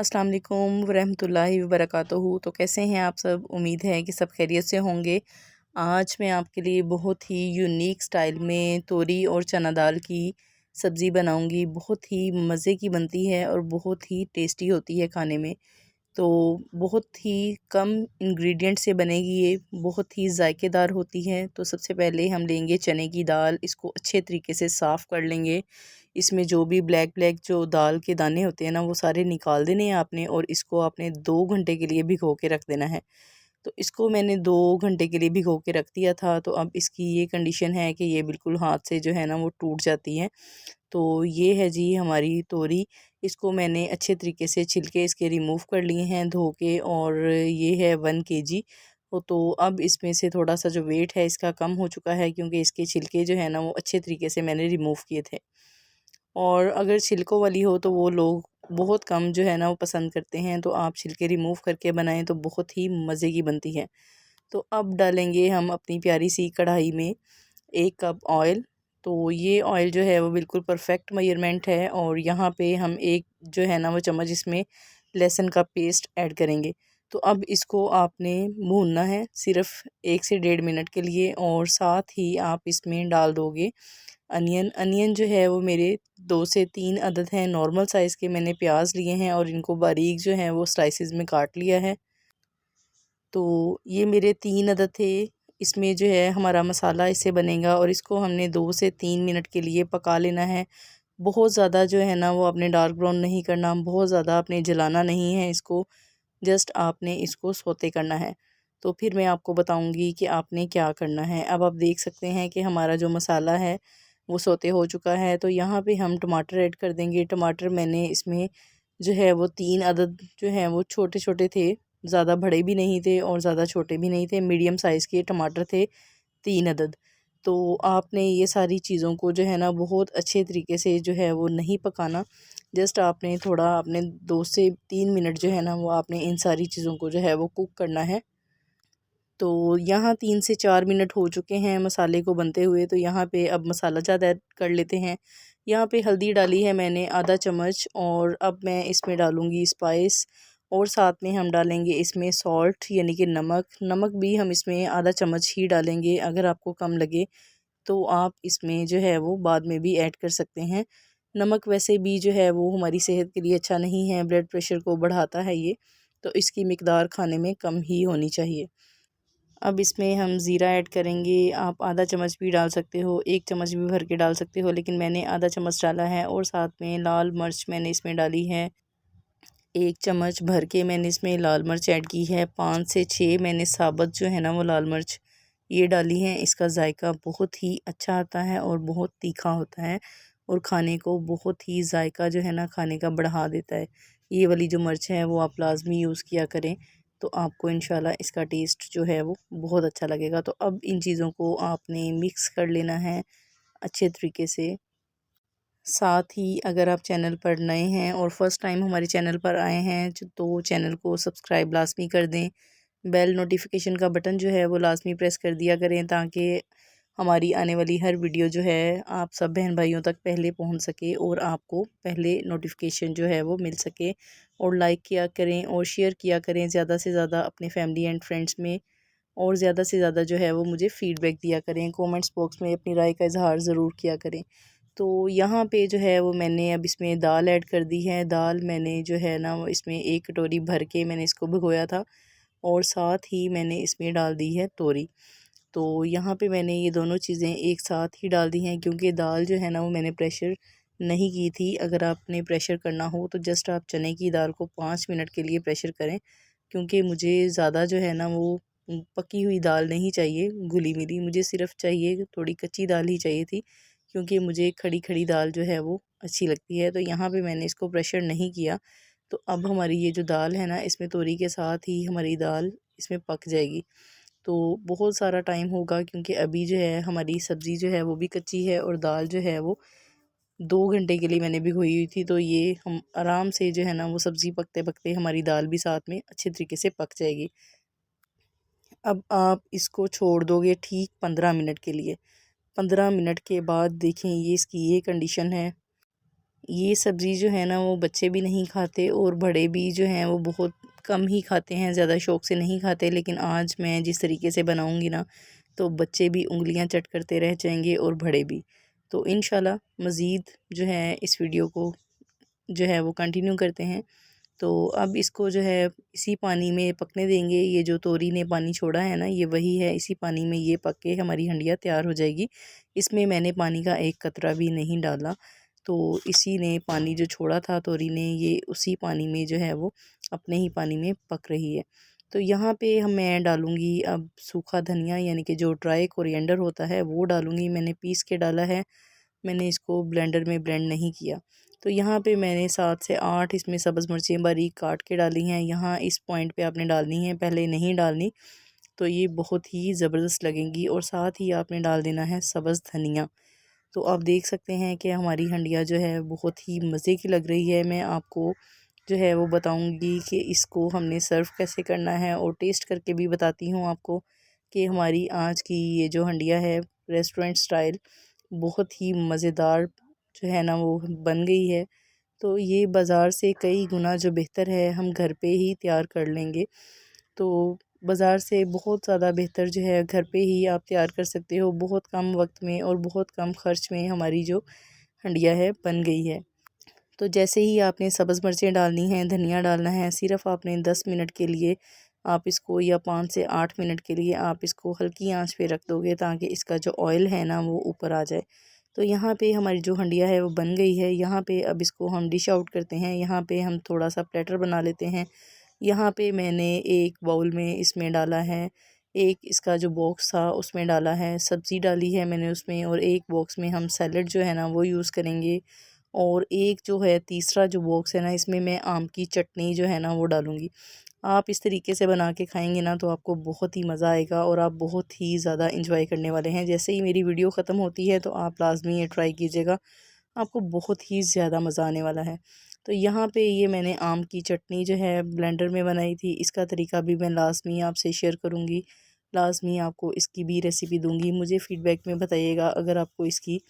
अस्सलाम वालेकुम वरहमतुल्लाहि वबरकातुहू। तो कैसे हैं आप सब? उम्मीद है कि सब खैरियत से होंगे। आज मैं आपके लिए बहुत ही यूनिक स्टाइल में तोरी और चना दाल की सब्ज़ी बनाऊंगी। बहुत ही मज़े की बनती है और बहुत ही टेस्टी होती है खाने में। तो बहुत ही कम इंग्रेडिएंट से बनेगी ये, बहुत ही जायकेदार होती है। तो सबसे पहले हम लेंगे चने की दाल, इसको अच्छे तरीके से साफ़ कर लेंगे। इसमें जो भी ब्लैक ब्लैक जो दाल के दाने होते हैं ना, वो सारे निकाल देने हैं आपने, और इसको आपने 2 घंटे के लिए भिगो के रख देना है। तो इसको मैंने 2 घंटे के लिए भिगो के रख दिया था। तो अब इसकी ये कंडीशन है कि ये बिल्कुल हाथ से जो है ना वो टूट जाती है। तो ये है जी हमारी तोरी। इसको मैंने अच्छे तरीके से छिलके इसके रिमूव कर लिए हैं धो के, और ये है 1 केजी। तो अब इसमें से थोड़ा सा जो वेट है इसका कम हो चुका है, क्योंकि इसके छिलके जो है ना वो अच्छे तरीके से मैंने रिमूव किए थे। और अगर छिलकों वाली हो तो वो लोग बहुत कम जो है ना वो पसंद करते हैं, तो आप छिलके रिमूव करके बनाएं तो बहुत ही मज़े की बनती है। तो अब डालेंगे हम अपनी प्यारी सी कढ़ाई में 1 कप ऑयल। तो ये ऑयल जो है वो बिल्कुल परफेक्ट मेजरमेंट है, और यहाँ पे हम एक जो है ना वो चम्मच इसमें लहसुन का पेस्ट ऐड करेंगे। तो अब इसको आपने भूनना है सिर्फ 1 से 1.5 मिनट के लिए, और साथ ही आप इसमें डाल दोगे अनियन। अनियन जो है वो मेरे 2 से 3 अदद हैं, नॉर्मल साइज़ के मैंने प्याज लिए हैं और इनको बारीक जो है वो स्लाइसेस में काट लिया है। तो ये मेरे 3 अदद थे। इसमें जो है हमारा मसाला इससे बनेगा, और इसको हमने 2 से 3 मिनट के लिए पका लेना है। बहुत ज़्यादा जो है ना वो आपने डार्क ब्राउन नहीं करना, बहुत ज़्यादा आपने जलाना नहीं है इसको, जस्ट आपने इसको सौते करना है। तो फिर मैं आपको बताऊंगी कि आपने क्या करना है। अब आप देख सकते हैं कि हमारा जो मसाला है वो सौते हो चुका है। तो यहाँ पे हम टमाटर ऐड कर देंगे। टमाटर मैंने इसमें जो है वो 3 अदद जो हैं वो छोटे छोटे थे, ज़्यादा बड़े भी नहीं थे और ज़्यादा छोटे भी नहीं थे, मीडियम साइज़ के टमाटर थे 3 अदद। तो आपने ये सारी चीज़ों को जो है ना बहुत अच्छे तरीके से जो है वो नहीं पकाना, जस्ट आपने थोड़ा आपने 2 से 3 मिनट जो है ना वो आपने इन सारी चीज़ों को जो है वो कुक करना है। तो यहाँ 3 से 4 मिनट हो चुके हैं मसाले को बनते हुए। तो यहाँ पे अब मसाला ज़्यादा ऐड कर लेते हैं। यहाँ पे हल्दी डाली है मैंने आधा चम्मच, और अब मैं इसमें डालूँगी स्पाइस, और साथ में हम डालेंगे इसमें सॉल्ट यानी कि नमक। नमक भी हम इसमें आधा चम्मच ही डालेंगे, अगर आपको कम लगे तो आप इसमें जो है वो बाद में भी ऐड कर सकते हैं। नमक वैसे भी जो है वो हमारी सेहत के लिए अच्छा नहीं है, ब्लड प्रेशर को बढ़ाता है ये, तो इसकी मिकदार खाने में कम ही होनी चाहिए। अब इसमें हम ज़ीरा ऐड करेंगे। आप आधा चम्मच भी डाल सकते हो, 1 चम्मच भी भर के डाल सकते हो, लेकिन मैंने आधा चम्मच डाला है। और साथ में लाल मिर्च मैंने इसमें डाली है, 1 चम्मच भर के मैंने इसमें लाल मिर्च ऐड की है। 5 से 6 मैंने साबुत जो है ना वो लाल मिर्च ये डाली हैं। इसका जायका बहुत ही अच्छा आता है और बहुत तीखा होता है, और खाने को बहुत ही जायका जो है ना खाने का बढ़ा देता है। ये वाली जो मिर्च है वो आप लाजमी यूज़ किया करें, तो आपको इंशाल्लाह इसका टेस्ट जो है वो बहुत अच्छा लगेगा। तो अब इन चीज़ों को आपने मिक्स कर लेना है अच्छे तरीके से। साथ ही अगर आप चैनल पर नए हैं और फर्स्ट टाइम हमारे चैनल पर आए हैं तो चैनल को सब्सक्राइब लाजमी कर दें। बेल नोटिफिकेशन का बटन जो है वो लाजमी प्रेस कर दिया करें, ताकि हमारी आने वाली हर वीडियो जो है आप सब बहन भाइयों तक पहले पहुंच सके और आपको पहले नोटिफिकेशन जो है वो मिल सके। और लाइक किया करें और शेयर किया करें ज़्यादा से ज़्यादा अपने फैमिली एंड फ्रेंड्स में, और ज़्यादा से ज़्यादा जो है वो मुझे फ़ीडबैक दिया करें। कमेंट्स बॉक्स में अपनी राय का इजहार ज़रूर किया करें। तो यहाँ पे जो है वो मैंने अब इसमें दाल ऐड कर दी है। दाल मैंने जो है ना वो इसमें 1 कटोरी भर के मैंने इसको भिगोया था, और साथ ही मैंने इसमें डाल दी है तोरी। तो यहाँ पे मैंने ये दोनों चीज़ें एक साथ ही डाल दी हैं, क्योंकि दाल जो है ना वो मैंने प्रेशर नहीं की थी। अगर आपने प्रेशर करना हो तो जस्ट आप चने की दाल को 5 मिनट के लिए प्रेशर करें, क्योंकि मुझे ज़्यादा जो है ना वो पकी हुई दाल नहीं चाहिए घुली मिली, मुझे सिर्फ़ चाहिए थोड़ी कच्ची दाल ही चाहिए थी, क्योंकि मुझे खड़ी खड़ी दाल जो है वो अच्छी लगती है। तो यहाँ पे मैंने इसको प्रेशर नहीं किया। तो अब हमारी ये जो दाल है ना इसमें तोरी के साथ ही हमारी दाल इसमें पक जाएगी। तो बहुत सारा टाइम होगा, क्योंकि अभी जो है हमारी सब्ज़ी जो है वो भी कच्ची है, और दाल जो है वो 2 घंटे के लिए मैंने भिगोई हुई थी। तो ये हम आराम से जो है ना वो सब्ज़ी पकते पकते हमारी दाल भी साथ में अच्छे तरीके से पक जाएगी। अब आप इसको छोड़ दोगे ठीक 15 मिनट के लिए। 15 मिनट के बाद देखें ये इसकी ये कंडीशन है। ये सब्ज़ी जो है ना वो बच्चे भी नहीं खाते और बड़े भी जो हैं वो बहुत कम ही खाते हैं, ज़्यादा शौक़ से नहीं खाते। लेकिन आज मैं जिस तरीके से बनाऊंगी ना तो बच्चे भी उंगलियां चट करते रह जाएंगे और बड़े भी। तो इंशाल्लाह मज़ीद जो है इस वीडियो को जो है वो कंटिन्यू करते हैं। तो अब इसको जो है इसी पानी में पकने देंगे। ये जो तोरी ने पानी छोड़ा है ना ये वही है, इसी पानी में ये पक के हमारी हंडिया तैयार हो जाएगी। इसमें मैंने पानी का एक कतरा भी नहीं डाला, तो इसी ने पानी जो छोड़ा था तोरी ने, ये उसी पानी में जो है वो अपने ही पानी में पक रही है। तो यहाँ पे मैं डालूँगी अब सूखा धनिया, यानी कि जो ड्राई कोरिएंडर होता है वो डालूँगी। मैंने पीस के डाला है, मैंने इसको ब्लेंडर में ब्लेंड नहीं किया। तो यहाँ पे मैंने 7 से 8 इसमें सब्ज़ मिर्चें बारीक काट के डाली हैं। यहाँ इस पॉइंट पे आपने डालनी है, पहले नहीं डालनी तो ये बहुत ही ज़बरदस्त लगेंगी। और साथ ही आपने डाल देना है सब्ज़ धनिया। तो आप देख सकते हैं कि हमारी हंडिया जो है बहुत ही मज़े की लग रही है। मैं आपको जो है वो बताऊंगी कि इसको हमने सर्व कैसे करना है और टेस्ट करके भी बताती हूँ आपको कि हमारी आज की ये जो हंडिया है रेस्टोरेंट स्टाइल बहुत ही मज़ेदार जो है ना वो बन गई है। तो ये बाज़ार से कई गुना जो बेहतर है हम घर पे ही तैयार कर लेंगे। तो बाज़ार से बहुत ज़्यादा बेहतर जो है घर पे ही आप तैयार कर सकते हो, बहुत कम वक्त में और बहुत कम ख़र्च में हमारी जो हंडिया है बन गई है। तो जैसे ही आपने सब्ज़ मिर्चें डालनी हैं, धनिया डालना है, सिर्फ़ आपने 10 मिनट के लिए आप इसको, या 5 से 8 मिनट के लिए आप इसको हल्की आंच पे रख दोगे ताकि इसका जो ऑयल है ना वो ऊपर आ जाए। तो यहाँ पे हमारी जो हंडिया है वो बन गई है। यहाँ पे अब इसको हम डिश आउट करते हैं। यहाँ पे हम थोड़ा सा प्लेटर बना लेते हैं। यहाँ पे मैंने एक बाउल में इसमें डाला है, एक इसका जो बॉक्स था उसमें डाला है, सब्ज़ी डाली है मैंने उसमें, और एक बॉक्स में हम सैलड जो है ना वो यूज़ करेंगे। और एक जो है तीसरा जो बॉक्स है ना इसमें मैं आम की चटनी जो है ना वो डालूँगी। आप इस तरीके से बना के खाएंगे ना तो आपको बहुत ही मज़ा आएगा और आप बहुत ही ज़्यादा इंजॉय करने वाले हैं। जैसे ही मेरी वीडियो ख़त्म होती है तो आप लाजमी ये ट्राई कीजिएगा, आपको बहुत ही ज़्यादा मज़ा आने वाला है। तो यहाँ पे ये मैंने आम की चटनी जो है ब्लेंडर में बनाई थी, इसका तरीका भी मैं लाजमी आपसे शेयर करूँगी। लाजमी आपको इसकी भी रेसिपी दूँगी। मुझे फ़ीडबैक में बताइएगा अगर आपको इसकी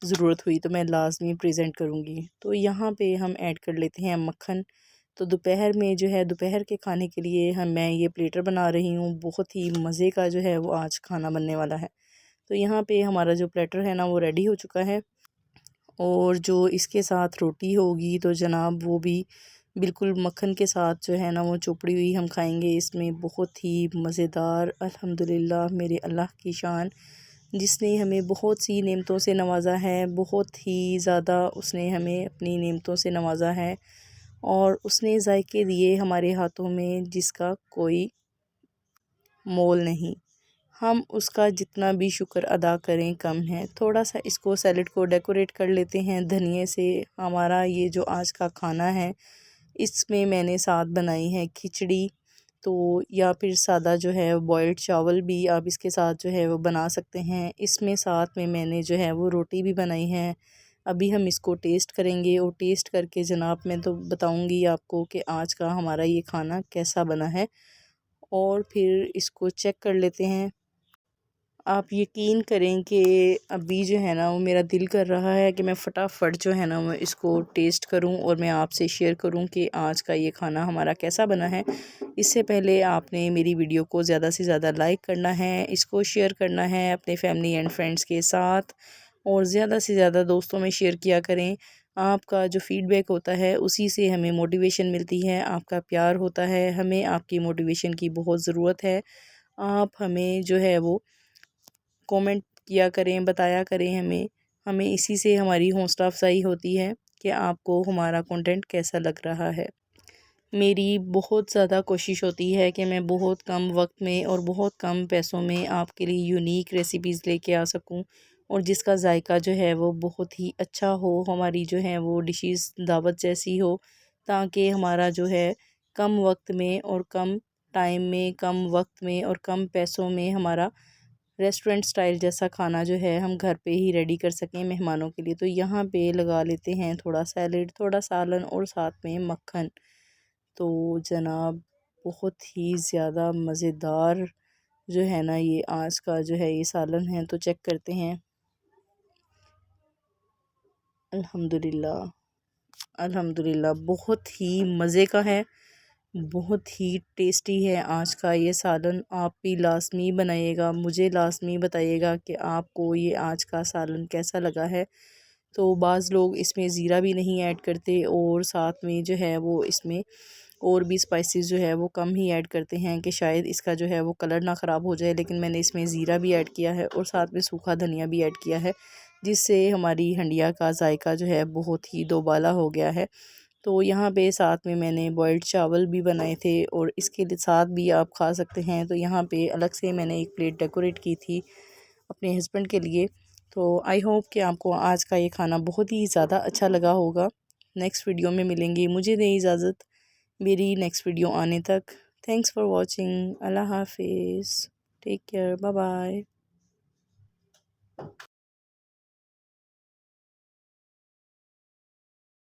ज़रूरत हुई तो मैं लाजमी प्रेजेंट करूँगी। तो यहाँ पे हम ऐड कर लेते हैं मक्खन। तो दोपहर में जो है दोपहर के खाने के लिए मैं ये प्लेटर बना रही हूँ। बहुत ही मज़े का जो है वो आज खाना बनने वाला है। तो यहाँ पे हमारा जो प्लेटर है ना वो रेडी हो चुका है। और जो इसके साथ रोटी होगी तो जनाब वो भी बिल्कुल मक्खन के साथ जो है ना वो चोपड़ी हुई हम खाएंगे। इसमें बहुत ही मज़ेदार, अल्हम्दुलिल्लाह मेरे अल्लाह की शान जिसने हमें बहुत सी नेमतों से नवाज़ा है, बहुत ही ज़्यादा उसने हमें अपनी नेमतों से नवाज़ा है और उसने जायके दिए हमारे हाथों में जिसका कोई मोल नहीं। हम उसका जितना भी शुक्र अदा करें कम है। थोड़ा सा इसको सैलेड को डेकोरेट कर लेते हैं धनिए से। हमारा ये जो आज का खाना है इसमें मैंने साथ बनाई है खिचड़ी, तो या फिर सादा जो है बॉइल्ड चावल भी आप इसके साथ जो है वो बना सकते हैं। इसमें साथ में मैंने जो है वो रोटी भी बनाई है। अभी हम इसको टेस्ट करेंगे और टेस्ट करके जनाब मैं तो बताऊंगी आपको कि आज का हमारा ये खाना कैसा बना है। और फिर इसको चेक कर लेते हैं। आप यकीन करें कि अभी जो है ना वो मेरा दिल कर रहा है कि मैं फटाफट जो है ना वो इसको टेस्ट करूं और मैं आपसे शेयर करूं कि आज का ये खाना हमारा कैसा बना है। इससे पहले आपने मेरी वीडियो को ज़्यादा से ज़्यादा लाइक करना है, इसको शेयर करना है अपने फैमिली एंड फ्रेंड्स के साथ और ज़्यादा से ज़्यादा दोस्तों में शेयर किया करें। आपका जो फ़ीडबैक होता है उसी से हमें मोटिवेशन मिलती है, आपका प्यार होता है, हमें आपकी मोटिवेशन की बहुत ज़रूरत है। आप हमें जो है वो कमेंट किया करें, बताया करें हमें। हमें इसी से हमारी हौसला अफ़ज़ाई होती है कि आपको हमारा कंटेंट कैसा लग रहा है। मेरी बहुत ज़्यादा कोशिश होती है कि मैं बहुत कम वक्त में और बहुत कम पैसों में आपके लिए यूनिक रेसिपीज़ लेके आ सकूं और जिसका जायका जो है वो बहुत ही अच्छा हो, हमारी जो है वो डिशेस दावत जैसी हो, ताकि हमारा जो है कम वक्त में और कम टाइम में, कम वक्त में और कम पैसों में हमारा रेस्टोरेंट स्टाइल जैसा खाना जो है हम घर पे ही रेडी कर सकें मेहमानों के लिए। तो यहाँ पे लगा लेते हैं थोड़ा सैलेड, थोड़ा सालन और साथ में मक्खन। तो जनाब बहुत ही ज़्यादा मज़ेदार जो है ना ये आज का जो है ये सालन है। तो चेक करते हैं। अल्हम्दुलिल्लाह अल्हम्दुलिल्लाह बहुत ही मज़े का है, बहुत ही टेस्टी है आज का ये सालन। आप भी लाज़मी बनाइएगा, मुझे लाज़मी बताइएगा कि आपको ये आज का सालन कैसा लगा है। तो बाज़ लोग इसमें ज़ीरा भी नहीं ऐड करते और साथ में जो है वो इसमें और भी स्पाइसेस जो है वो कम ही ऐड करते हैं कि शायद इसका जो है वो कलर ना ख़राब हो जाए, लेकिन मैंने इसमें ज़ीरा भी ऐड किया है और साथ में सूखा धनिया भी ऐड किया है, जिससे हमारी हंडिया का जायका जो है बहुत ही दोबाला हो गया है। तो यहाँ पे साथ में मैंने बॉइल्ड चावल भी बनाए थे और इसके साथ भी आप खा सकते हैं। तो यहाँ पे अलग से मैंने एक प्लेट डेकोरेट की थी अपने हस्बैंड के लिए। तो आई होप कि आपको आज का ये खाना बहुत ही ज़्यादा अच्छा लगा होगा। नेक्स्ट वीडियो में मिलेंगे, मुझे दें इजाज़त मेरी नेक्स्ट वीडियो आने तक। Thanks for watching. अल्लाह हाफिज़। Take care. Bye bye.